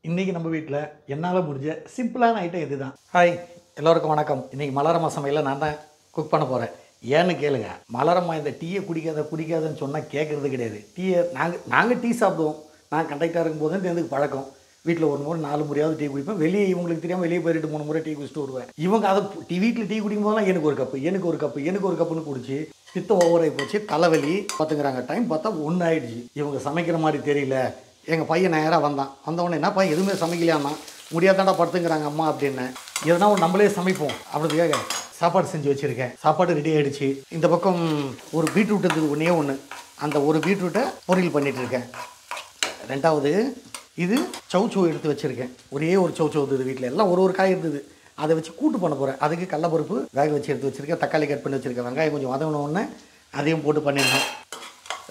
இன்றைக்கி நம்ம வீட்டில் என்னால் முடிஞ்ச சிம்பிளான ஐட்டம் இதுதான். ஹாய், எல்லோருக்கும் வணக்கம். இன்றைக்கி மலரம்மா சமையலில் நான் தான் குக் பண்ண போகிறேன். ஏன்னு கேளுங்க, மலரம்மா இந்த டீயை குடிக்காதுன்னு சொன்னால் கேட்குறது கிடையாது. டீயை நாங்கள் டீ சாப்பிடுவோம். நான் கண்டக்டராக இருக்கும்போது தான் எனக்கு பழக்கம். வீட்டில் ஒரு முறை 4 முறையாவது டீ குடிப்பேன். வெளியே இவங்களுக்கு தெரியாமல் வெளியே போயிட்டு 3 முறை டீ குடிச்சிட்டு வருவேன். இவங்க அதை வீட்டில் டீ குடிக்கும் போதெல்லாம் எனக்கு ஒரு கப்புன்னு குடிச்சு பித்தம் ஓவராகி போச்சு. தலைவலி பார்த்துக்கிறாங்க. டைம் பார்த்தா 1 ஆகிடுச்சு. இவங்க சமைக்கிற மாதிரி தெரியல. எங்கள் பையன் நேராக வந்தவொடனே என்ன பையன் எதுவுமே சமைக்கலையாம்மா, முடியாதாண்டா படுத்துங்கிறாங்க அம்மா அப்படின்னு. எதனா ஒரு நம்மளே சமைப்போம் அப்படின்றதுக்காக சாப்பாடு செஞ்சு வச்சுருக்கேன். சாப்பாடு ரெடி ஆகிடுச்சு. இந்த பக்கம் ஒரு பீட்ரூட் இருந்தது, ஒன்று. அந்த ஒரு பீட்ரூட்டை பொரியல் பண்ணிகிட்ருக்கேன். ரெண்டாவது இது சௌச்சௌ எடுத்து வச்சுருக்கேன். ஒரே ஒரு சௌச்சௌ இருந்தது வீட்டில். எல்லாம் ஒரு காய் இருந்தது. அதை வச்சு கூட்டு பண்ண போகிறேன். அதுக்கு கடலப்பருப்பு வேக வச்சு எடுத்து வச்சுருக்கேன். தக்காளி கட் பண்ணி வச்சுருக்கேன். வெங்காயம் கொஞ்சம் வதங்கினோடனே அதையும் போட்டு பண்ணிடணும்.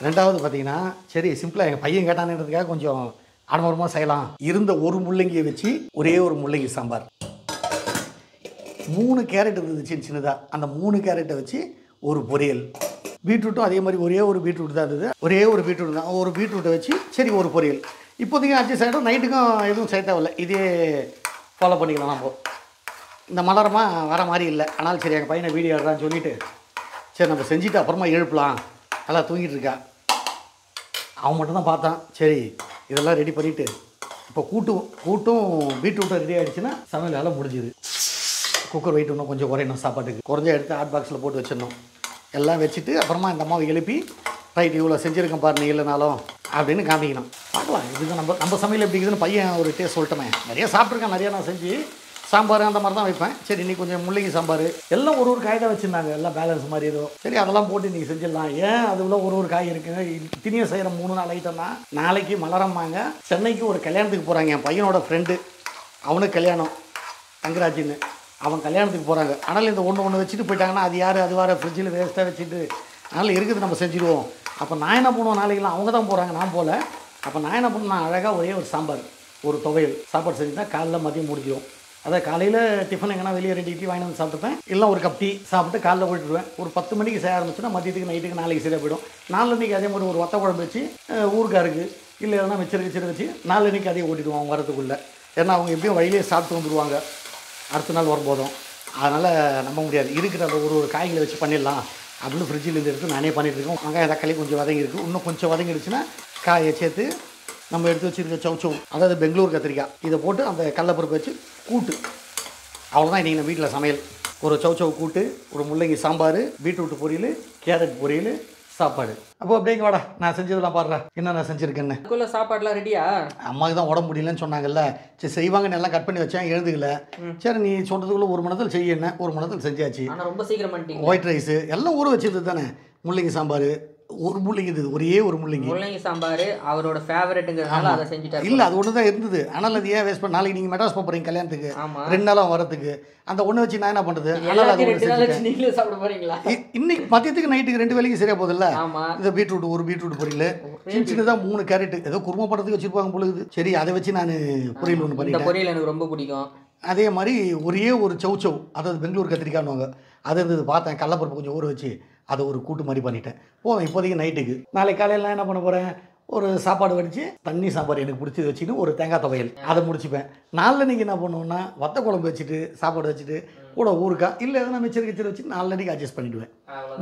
ரெண்டாவது பார்த்தீங்கன்னா, சரி சிம்பிளாக எங்கள் பையன் கேட்டானுன்றதுக்காக கொஞ்சம் ஆடம்பரமாக செய்யலாம். இருந்த ஒரு முள்ளங்கியை வச்சு ஒரே ஒரு முள்ளங்கி சாம்பார். 3 கேரட் இருந்தது சின்னதாக. அந்த 3 கேரட்டை வச்சு ஒரு பொரியல். பீட்ரூட்டும் அதே மாதிரி ஒரே ஒரு பீட்ரூட் தான் இருந்தது. ஒரு பீட்ரூட்டை வச்சு சரி ஒரு பொரியல். இப்போதைக்கு அட்ஜஸ்ட் ஆகிடும். நைட்டுக்கும் எதுவும் செய்ய தேவையில்லை. இதே ஃபாலோ பண்ணிக்கலாம். நம்ம இந்த மலரமா வர மாதிரி இல்லை. ஆனால் சரி எங்கள் பையனை வீடியோ எடுறான்னு சொல்லிவிட்டு சரி நம்ம செஞ்சுட்டு அப்புறமா எழுப்பலாம். நல்லா தூங்கிட்டு இருக்கா. அவன் மட்டும் தான் பார்த்தான். சரி இதெல்லாம் ரெடி பண்ணிவிட்டு இப்போ கூட்டும் பீட்ரூட்டும் ரெடி ஆகிடுச்சுன்னா சமையல் வேலை முடிஞ்சுது. குக்கர் வெயிட் இன்னும் கொஞ்சம் குறையணும். சாப்பாட்டுக்கு குறைஞ்ச எடுத்து ஹாட் பாக்ஸில் போட்டு வச்சிடணும். எல்லாம் வச்சுட்டு அப்புறமா இந்த அம்மாவை எழுப்பி ரைட் இவ்வளோ செஞ்சுருக்கேன் பாரு நீ இல்லைனாலும் அப்படின்னு காமிக்கணும். பார்க்கலாம் இதுக்கு நம்ம சமையல் எப்படி இருக்குதுன்னு பையன் ஒரு டேஸ்ட் சொல்லிட்டோமே. நிறையா சாப்பிட்ருக்கேன். நிறையா நான் செஞ்சு சாம்பார் அந்த மாதிரி தான் வைப்பேன். சரி இன்றைக்கி கொஞ்சம் முள்ளங்கி சாம்பார் எல்லாம் ஒரு காய் தான் வச்சுருந்தாங்க. எல்லாம் பேலன்ஸ் மாதிரி ஏதோ. சரி அதெல்லாம் போட்டு நீங்கள் செஞ்சிடலாம். ஏன் அதுக்குள்ள ஒரு காய் இருக்குங்க. இத்தனையும் செய்கிற 3 நாள் ஐட்டம்னா நாளைக்கு மலரம்மாங்க சென்னைக்கு ஒரு கல்யாணத்துக்கு போகிறாங்க. என் பையனோட ஃப்ரெண்டு, அவனுக்கு கல்யாணம், தங்கராஜின்னு. அவன் கல்யாணத்துக்கு போகிறாங்க. ஆனால் இந்த ஒன்று வச்சுட்டு போயிட்டாங்கன்னா அது யார் அது வேறு ஃப்ரிட்ஜில் வேஸ்ட்டாக வச்சுட்டு அதனால் இருக்குது நம்ம செஞ்சுடுவோம். அப்போ நான் என்ன பண்ணுவோம், நாளைக்கெல்லாம் அவங்க தான் போகிறாங்க, நான் போகல. அப்போ நான் என்ன பண்ணுவேன், நான் அழகாக ஒரே ஒரு சாம்பார் ஒரு துவையல் சாப்பாடு செஞ்சுட்டா காலைல மதியம் முடிஞ்சிடும். அதான் காலையில் டிஃபன் எங்கன்னா வெளியே 2 இட்லி வாங்கி வந்து சாப்பிட்டுப்பேன். இல்லை ஒரு கப் டீ சாப்பிட்டு காலைல போயிட்டுருவேன். ஒரு 10 மணிக்கு செய்ய ஆரம்பிச்சுன்னா மதியத்துக்கு நைட்டுக்கு நாளைக்கு சரியாக போயிடும். நாளைக்கு அதே மாதிரி ஒரு வத்த குழம்பு வச்சு ஊருக்காருக்கு இல்லை எதனா வச்சு நாளைக்கு அதையும் ஓட்டிடுவோம் அவங்க வரதுக்குள்ளே. ஏன்னா அவங்க எப்படியும் வழியிலே சாப்பிட்டு வந்துடுவாங்க அடுத்த நாள் வரும்போதும். அதனால் நம்ப முடியாது. இருக்கிற அந்த ஒரு காய்களை வச்சு பண்ணிடலாம் அப்படின்னு ஃப்ரிட்ஜில் இருந்து எடுத்து நானே பண்ணிகிட்ருக்கோம். வெங்காயம் தக்காளி கொஞ்சம் வதங்கிருக்கு. இன்னும் கொஞ்சம் வதங்கிடுச்சுன்னா காயை சேர்த்து நம்ம எடுத்து வச்சுருக்க சௌச்சௌ, அதாவது பெங்களூர் கத்திரிக்காய், இதை போட்டு அந்த கடலப்பருப்பு வச்சு கூட்டு. அவ்வளோதான் இன்றைக்கி நம்ம வீட்டில் சமையல். ஒரு சௌச்சௌ கூட்டு, ஒரு முள்ளங்கி சாம்பார், பீட்ரூட் பொரியல், கேரட் பொரியல், சாப்பாடு. அப்போ அப்படிங்க வாடா, நான் செஞ்சதெல்லாம் பாடுறா என்ன நான் செஞ்சுருக்கேன்னு. அதுக்குள்ள சாப்பாடுலாம் ரெடியா? அம்மாவுக்கு தான் உடம்பு முடியலன்னு சொன்னாங்கல்ல. சரி செய்வாங்கன்னு எல்லாம் கட் பண்ணி வச்சேன், எழுதுக்கல. சரி நீ சொல்கிறதுக்குள்ளே 1 மணி நேரத்தில் செய்ய, என்ன 1 மணி நேரத்தில் செஞ்சாச்சு. ஆனால் ரொம்ப சீக்கிரம் பண்ணிட்டீங்க. ஒயிட் ரைஸு எல்லாம் ஊற வச்சது தானே. முள்ளங்கி சாம்பார், ஒரு முள்ளங்கி இருந்தது, ஒரே ஒரு முள்ளங்கி சாம்பார் அவரோட ஃபேவரட்டுங்கிறதுனால அதை செஞ்சுட்டாரு. இல்லை அது ஒன்று தான் இருந்தது. ஆனால் அது ஏன் வேஸ்ட் பண்ண. நாளைக்கு நீங்கள் மெட்ராஸ் போகிறீங்க கல்யாணத்துக்கு, 2 நாளாக வரதுக்கு. அந்த ஒன்று வச்சு நான் என்ன பண்ணுறது. நீங்களே சாப்பிட போறீங்களா? இன்னைக்கு மதியத்துக்கு நைட்டுக்கு 2 வேலைக்கு சரியா போகுதுல்ல. இந்த ஒரு பீட்ரூட் பொரியல், சின்னதாக 3 கேரட் ஏதோ குருமா படத்துக்கு வச்சுருப்பாங்க பொழுது. சரி அதை வச்சு நான் பொரியல் ஒன்று பண்ணிட்டேன். பொரியல் எனக்கு ரொம்ப பிடிக்கும். அதே மாதிரி ஒரே ஒரு சௌச்சௌ, அதாவது பெங்களூர் கத்திரிக்காய்னுவாங்க, அது இருந்தது. பார்த்தேன் கடலப்பருப்பு கொஞ்சம் ஊற வச்சு அதை ஒரு கூட்டு மாதிரி பண்ணிட்டேன். இப்போதைக்கு நைட்டுக்கு. நாளைக்கு காலையில் நான் என்ன பண்ண போகிறேன், ஒரு சாப்பாடு வடித்து தண்ணி சாம்பார் எனக்கு பிடிச்சது வச்சுட்டு ஒரு தேங்காய் துவையல் அதை முடிச்சுப்பேன். நாளைக்கு என்ன பண்ணுவோன்னா வத்த குழம்பு வச்சுட்டு சாப்பாடு வச்சுட்டு கூட ஊருக்காய் இல்லை எதனா மிச்சர் வச்சு நாளைக்கு அட்ஜஸ்ட் பண்ணிவிடுவேன்.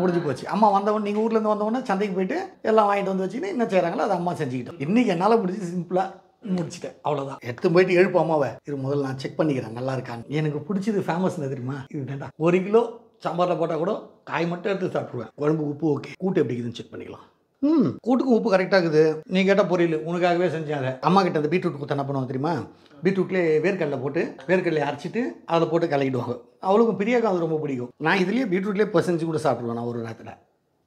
முடிஞ்சு போச்சு. அம்மா வந்தவொடனே, நீங்கள் ஊர்லேருந்து வந்தவொடனே சந்தைக்கு போயிட்டு எல்லாம் வாங்கிட்டு வந்து வச்சுன்னு என்ன செய்கிறாங்களோ அதை அம்மா செஞ்சுக்கிட்டோம். இன்றைக்கி என்னால் முடிஞ்சு சிம்பிளாக முடிச்சிட்டேன். அவ்வளோதான். எடுத்து போயிட்டு எழுப்பு அம்மாவை. இது முதல்ல நான் செக் பண்ணிக்கிறேன் நல்லா இருக்கான்னு. எனக்கு பிடிச்சது ஃபேமஸ் தெரியுமா, இதுதான்டா. 1 கிலோ சாம்பாரில் போட்டால் கூட காய் மட்டும் எடுத்து சாப்பிட்ருவேன். குழம்பு உப்பு ஓகே, கூட்டு எப்படி இருக்குதுன்னு செக் பண்ணிக்கலாம். கூட்டுக்கும் உப்பு கரெக்டாக இருக்குது. நீ கேட்டால் பொரியல் உனக்காகவே செஞ்சாங்க. அம்மா கிட்ட அந்த பீட்ரூட் குத்த என்ன பண்ணுவாங்க தெரியுமா, பீட்ரூட்லேயே வேர்க்கடலை போட்டு வேர்க்கடலையை அரைச்சிட்டு அதில் போட்டு கலக்கிடுவாங்க. அவளுக்கும் பிரியாக்கும் அது ரொம்ப பிடிக்கும். நான் இதுலேயே பீட்ரூட்லேயே பசஞ்சு கூட சாப்பிடுவேன் நான் ஒரு நேரத்தில்.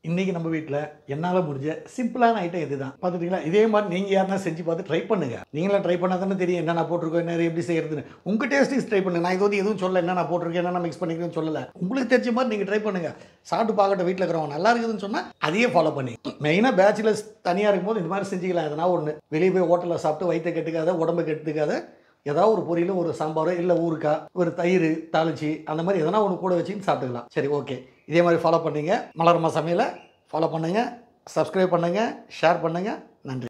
இன்றைக்கி நம்ம வீட்டில் என்னால் முடிஞ்ச சிம்பிளான ஐட்டம் இது தான். பார்த்துட்டிங்களா? இதே மாதிரி நீங்கள் யாருன்னா செஞ்சு பார்த்து ட்ரை பண்ணுங்கள். நீங்களாம் ட்ரை பண்ணால் தானே தெரியும் என்ன நான் போட்டிருக்கோம், என்ன எப்படி செய்கிறதுன்னு. உங்கள் டேஸ்ட்டுக்கு ட்ரை பண்ணுங்கள். நான் இது வந்து எதுவும் சொல்லலை, என்ன நான் போட்டிருக்கேன், என்ன மிக்ஸ் பண்ணிக்கிறேன்னு சொல்லலை. உங்களுக்கு தெரிஞ்ச மாதிரி நீங்கள் ட்ரை பண்ணுங்கள். சாப்பிட்டு பார்க்கட்டும். வீட்டில் இருக்கிறவங்க நல்லா இருக்குதுன்னு சொன்னால் அதையே ஃபாலோ பண்ணி. மெயினாக பேச்சுலர்ஸ் தனியாக இருக்கும்போது இந்த மாதிரி செஞ்சுக்கலாம். எதனா ஒன்று வெளியே போய் ஹோட்டலில் சாப்பிட்டு வயிற்றை கெட்டுக்காத, உடம்பை கெட்டுக்காத, ஏதாவது ஒரு பொரியல், ஒரு சாம்பாரோ இல்லை ஊறுக்காய், ஒரு தயிர் தாளிச்சு அந்த மாதிரி எதனா ஒன்று கூட வச்சுன்னு சாப்பிட்டுக்கலாம். சரி ஓகே, இதே மாதிரி ஃபாலோ பண்ணுங்கள். மலரம்மா சமையலை ஃபாலோ பண்ணுங்கள், சப்ஸ்கிரைப் பண்ணுங்கள், ஷேர் பண்ணுங்கள். நன்றி.